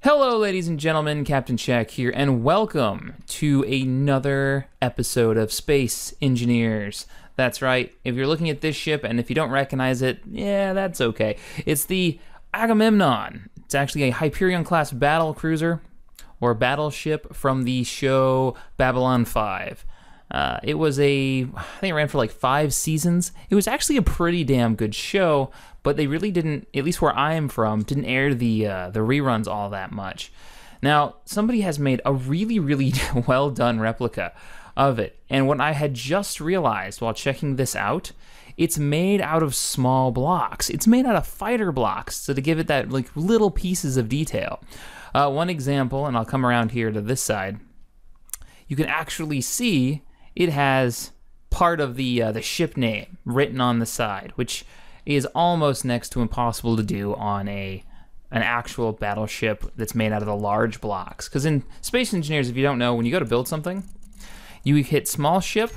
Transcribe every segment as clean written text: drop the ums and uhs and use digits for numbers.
Hello, ladies and gentlemen, CaptainShack here, and welcome to another episode of Space Engineers. That's right, if you're looking at this ship and if you don't recognize it, yeah, that's okay. It's the Agamemnon. It's actually a Hyperion-class battle cruiser, or battleship from the show Babylon 5. I think it ran for like 5 seasons. It was actually a pretty damn good show, but they really didn't, at least where I am from, didn't air the reruns all that much. Now, somebody has made a really, really well done replica of it, and what I had just realized while checking this out, it's made out of small blocks. It's made out of fighter blocks, so to give it that like little pieces of detail. One example, and I'll come around here to this side, you can actually see it has part of the ship name written on the side, which is almost next to impossible to do on an actual battleship that's made out of the large blocks. Because in Space Engineers, if you don't know, when you go to build something, you hit small ship,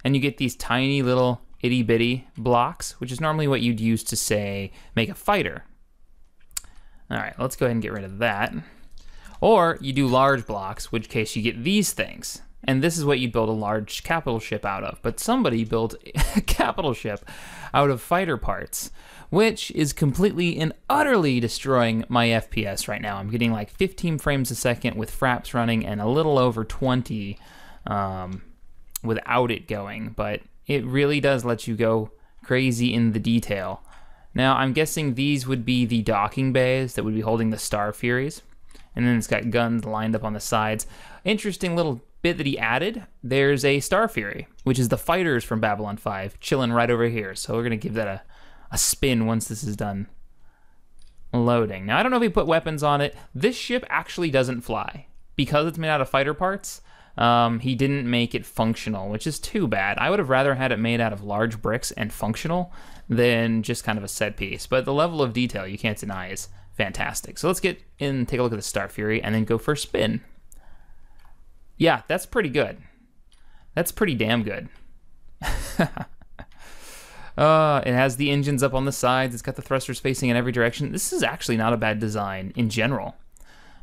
and you get these tiny little itty-bitty blocks, which is normally what you'd use to, say, make a fighter. All right, let's go ahead and get rid of that. Or you do large blocks, which case you get these things. And this is what you build a large capital ship out of. But somebody built a capital ship out of fighter parts, which is completely and utterly destroying my FPS right now. I'm getting like 15 frames a second with fraps running and a little over 20 without it going. But it really does let you go crazy in the detail. Now, I'm guessing these would be the docking bays that would be holding the Star Furies. And then it's got guns lined up on the sides. Interesting little bit that he added, there's a Star Fury, which is the fighters from Babylon 5, chilling right over here. So we're going to give that a spin once this is done loading. Now, I don't know if he put weapons on it. This ship actually doesn't fly. Because it's made out of fighter parts, he didn't make it functional, which is too bad. I would have rather had it made out of large bricks and functional than just kind of a set piece. But the level of detail, you can't deny, is fantastic. So let's get in and take a look at the Star Fury and then go for a spin. Yeah, that's pretty good. That's pretty damn good. It has the engines up on the sides. It's got the thrusters facing in every direction. This is actually not a bad design in general.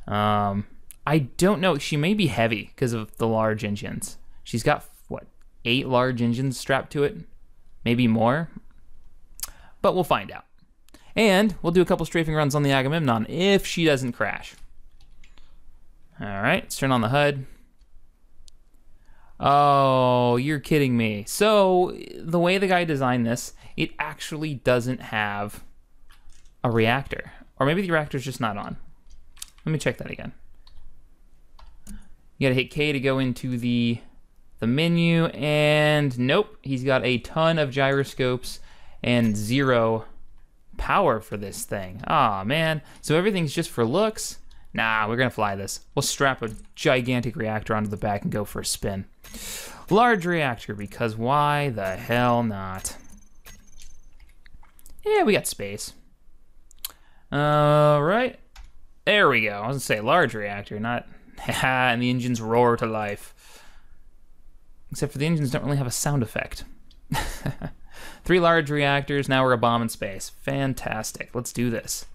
I don't know. She may be heavy because of the large engines. She's got, what, 8 large engines strapped to it? Maybe more? But we'll find out. And we'll do a couple strafing runs on the Agamemnon if she doesn't crash. All right, let's turn on the HUD. Oh, you're kidding me. So the way the guy designed this, it actually doesn't have a reactor. Or maybe the reactor's just not on. Let me check that again. You gotta hit K to go into the menu, and nope, he's got a ton of gyroscopes and 0 power for this thing. Aw, man. So everything's just for looks? Nah, we're gonna fly this. We'll strap a gigantic reactor onto the back and go for a spin. Large reactor, because why the hell not? Yeah, we got space. All right. There we go. I was gonna say large reactor, not and the engines roar to life. Except for the engines don't really have a sound effect. 3 large reactors, now we're a bomb in space. Fantastic. Let's do this.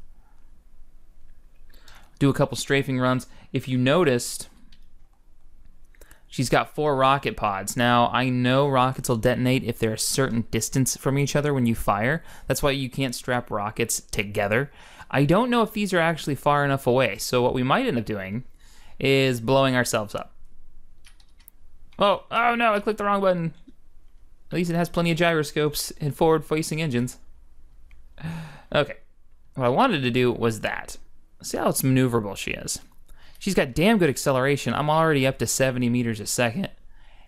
Do a couple strafing runs. If you noticed, she's got 4 rocket pods. Now, I know rockets will detonate if they're a certain distance from each other when you fire. That's why you can't strap rockets together. I don't know if these are actually far enough away. So what we might end up doing is blowing ourselves up. Oh no, I clicked the wrong button. At least it has plenty of gyroscopes and forward-facing engines. Okay, what I wanted to do was that. See how it's maneuverable she is. She's got damn good acceleration. I'm already up to 70 meters a second.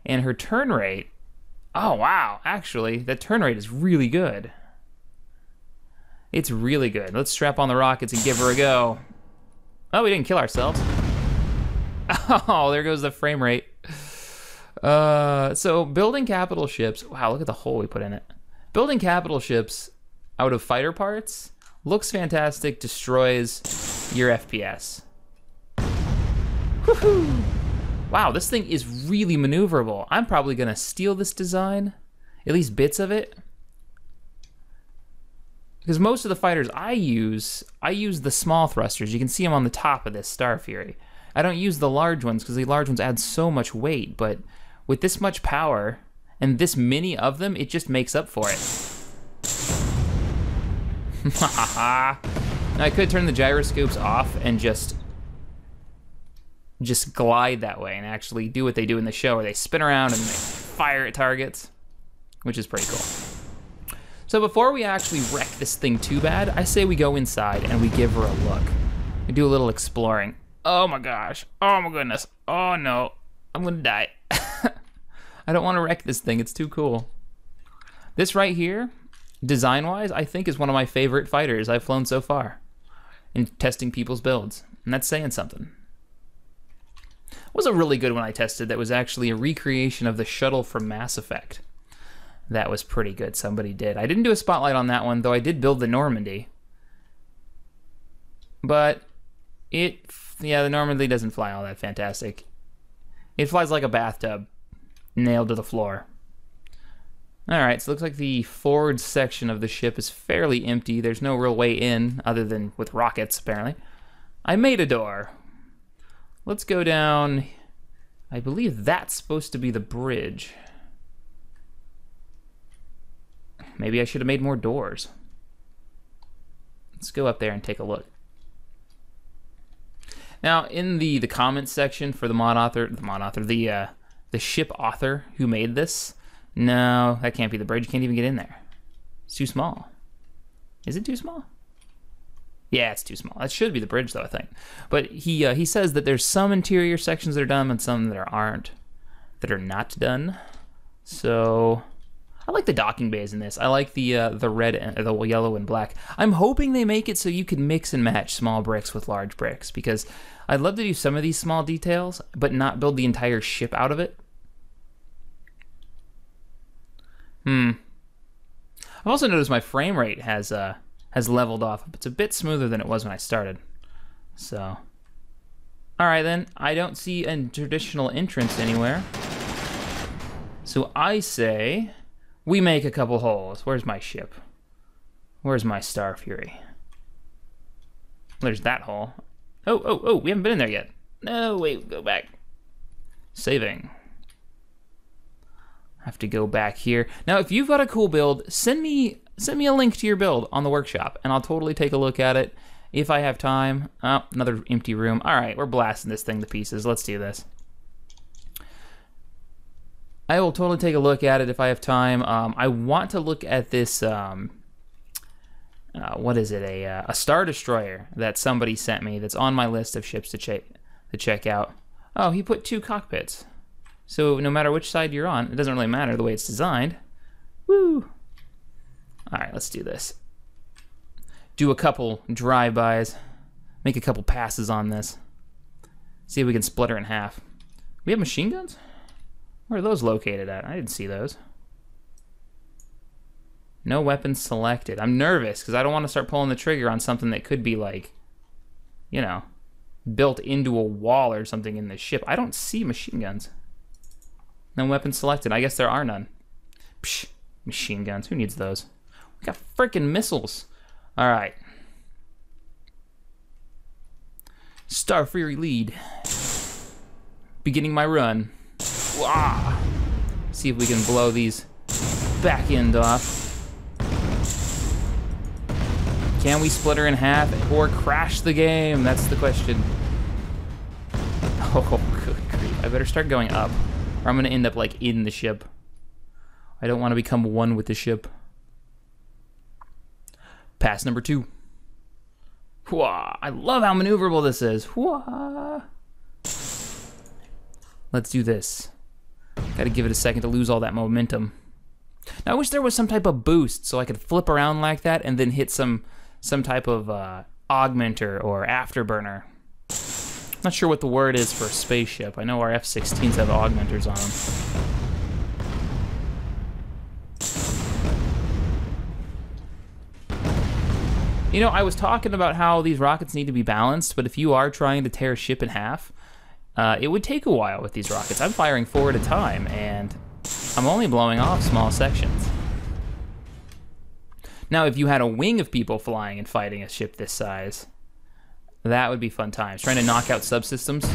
And her turn rate, oh wow, actually, that turn rate is really good. It's really good. Let's strap on the rockets and give her a go. Oh, we didn't kill ourselves. Oh, there goes the frame rate. So building capital ships, wow, look at the hole we put in it. Building capital ships out of fighter parts looks fantastic, destroys your FPS. Woohoo! Wow, this thing is really maneuverable. I'm probably gonna steal this design, at least bits of it. Because most of the fighters I use the small thrusters. You can see them on the top of this Star Fury. I don't use the large ones because the large ones add so much weight, but with this much power and this many of them, it just makes up for it. Now I could turn the gyroscopes off and just glide that way and actually do what they do in the show where they spin around and they fire at targets, which is pretty cool. So before we actually wreck this thing too bad, I say we go inside and we give her a look. We do a little exploring. Oh my gosh. Oh my goodness. Oh no. I'm gonna die. I don't want to wreck this thing. It's too cool. This right here, design-wise, I think is one of my favorite fighters I've flown so far in testing people's builds. And that's saying something. It was a really good one I tested that was actually a recreation of the shuttle from Mass Effect. That was pretty good, somebody did. I didn't do a spotlight on that one, though I did build the Normandy. But the Normandy doesn't fly all that fantastic. It flies like a bathtub, nailed to the floor. Alright, so it looks like the forward section of the ship is fairly empty. There's no real way in, other than with rockets, apparently. I made a door. Let's go down. I believe that's supposed to be the bridge. Maybe I should have made more doors. Let's go up there and take a look. Now, in the comments section for the ship author who made this, no, that can't be the bridge. You can't even get in there. It's too small. Is it too small? Yeah, it's too small. That should be the bridge, though, I think. But he says that there's some interior sections that are done and some that aren't, that are not done. So I like the docking bays in this. I like the red and the yellow and black. I'm hoping they make it so you can mix and match small bricks with large bricks, because I'd love to do some of these small details, but not build the entire ship out of it. I've also noticed my frame rate has leveled off. It's a bit smoother than it was when I started. So, all right then. I don't see a traditional entrance anywhere. So I say we make a couple holes. Where's my ship? Where's my Star Fury? There's that hole. Oh, we haven't been in there yet. No, wait, go back. Saving. I have to go back here. Now, if you've got a cool build, send me a link to your build on the workshop, and I'll totally take a look at it if I have time. Oh, another empty room. All right, we're blasting this thing to pieces. Let's do this. I will totally take a look at it if I have time. I want to look at this, what is it, a Star Destroyer that somebody sent me that's on my list of ships to check out. Oh, he put 2 cockpits. So no matter which side you're on, it doesn't really matter the way it's designed. Woo! All right, let's do this. Do a couple drive-bys. Make a couple passes on this. See if we can split her in half. We have machine guns? Where are those located at? I didn't see those. No weapons selected. I'm nervous because I don't want to start pulling the trigger on something that could be like, you know, built into a wall or something in the ship. I don't see machine guns. No weapons selected. I guess there are none. Psh, machine guns. Who needs those? We got freaking missiles. All right. Star Fury lead. Beginning my run. Wah! See if we can blow these back end off. Can we split her in half or crash the game? That's the question. Oh, good grief. I better start going up, or I'm going to end up like in the ship. I don't want to become one with the ship. Pass number 2. Whoa, I love how maneuverable this is. Whoa. Let's do this. Gotta give it a second to lose all that momentum. Now, I wish there was some type of boost so I could flip around like that and then hit some type of augmenter or afterburner. Not sure what the word is for a spaceship. I know our F-16s have augmenters on them. You know, I was talking about how these rockets need to be balanced, but if you are trying to tear a ship in half, it would take a while with these rockets. I'm firing 4 at a time, and I'm only blowing off small sections. Now, if you had a wing of people flying and fighting a ship this size, that would be fun times. Trying to knock out subsystems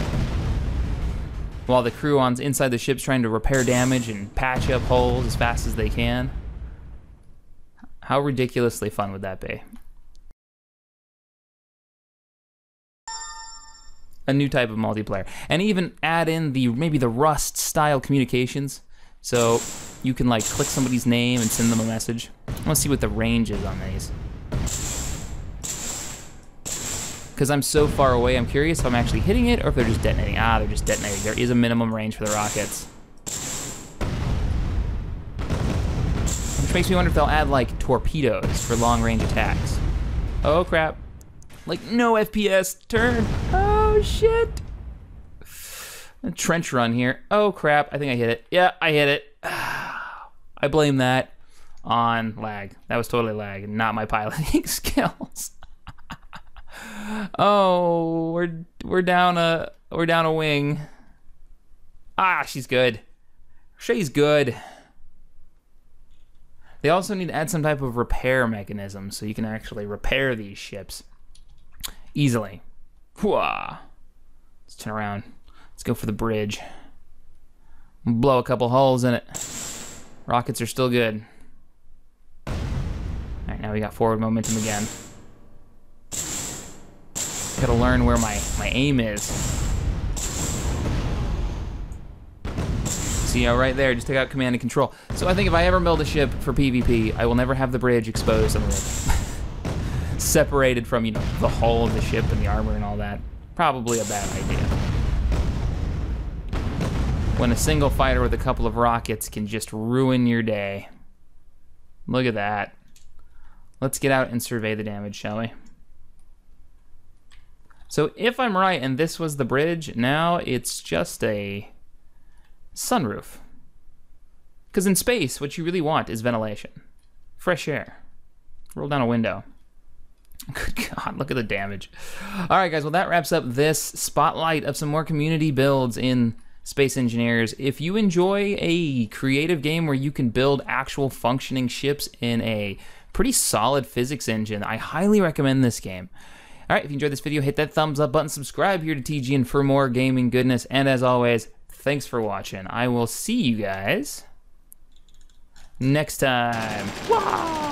while the crew on inside the ship's trying to repair damage and patch up holes as fast as they can. How ridiculously fun would that be? A new type of multiplayer. And even add in maybe the Rust style communications. So you can like click somebody's name and send them a message. I want to see what the range is on these. Because I'm so far away, I'm curious if I'm actually hitting it or if they're just detonating. Ah, they're just detonating. There is a minimum range for the rockets. Which makes me wonder if they'll add like torpedoes for long range attacks. Oh crap. Like no FPS turn. Oh shit. A trench run here. Oh crap, I think I hit it. Yeah, I hit it. I blame that on lag. That was totally lag, not my piloting skills. Oh, we're down a wing. Ah, she's good. She's good. They also need to add some type of repair mechanism so you can actually repair these ships easily. Whoa. Let's turn around. Let's go for the bridge. Blow a couple holes in it. Rockets are still good. All right, now we got forward momentum again. Gotta learn where my aim is. See how right there, just take out command and control. So I think if I ever build a ship for PvP, I will never have the bridge exposed on the separated from, you know, the hull of the ship and the armor and all that. Probably a bad idea. When a single fighter with a couple of rockets can just ruin your day. Look at that. Let's get out and survey the damage, shall we? So if I'm right and this was the bridge, now it's just a sunroof. Because in space, what you really want is ventilation. Fresh air. Roll down a window. Good God, look at the damage. All right, guys, well, that wraps up this spotlight of some more community builds in Space Engineers. If you enjoy a creative game where you can build actual functioning ships in a pretty solid physics engine, I highly recommend this game. All right, if you enjoyed this video, hit that thumbs up button, subscribe here to TGN for more gaming goodness, and as always, thanks for watching. I will see you guys next time. Wow!